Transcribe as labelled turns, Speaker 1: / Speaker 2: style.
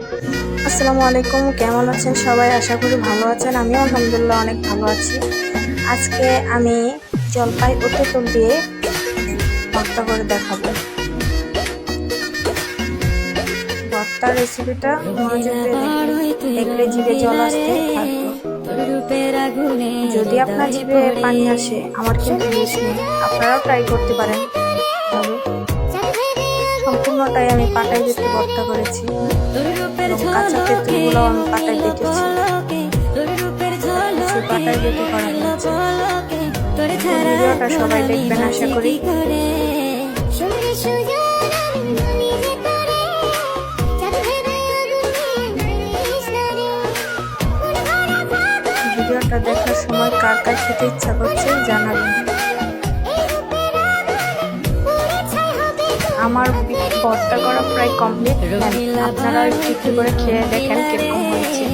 Speaker 1: আসসালামু আলাইকুম, কেমন আছেন সবাই? আশা করি ভালো আছেন। আমিও আলহামদুলিল্লাহ অনেক ভালো আছি। আজকে আমি জলপাই ও তেঁতুল দিয়ে ভর্তা করে দেখাবো। ভর্তার রেসিপিটা মনোযোগ দিয়ে দেখলে জিভে জল আসতে থাকবে। যদি আপনার জিভে পানি আসে, আমার কিন্তু দোষ নেই, আপনারাও ট্রাই করতে পারেন। তবে সম্পূর্ণটাই আমি পাটায় বেটে ভর্তা করেছি এবং কাঁচা তেঁতুলগুলো আমি পাটায় বেটেছি। পাটায় বেটে করা হয়েছে। ভিডিওটা সবাই দেখবেন আশা করি। ভিডিওটা দেখার সময় কার কার খেতে ইচ্ছা করছে জানাবেন। আমার ভর্তা করা প্রায় কমপ্লিট। আপনারা একটু করে খেয়ে দেখেন কিরকম হয়েছে।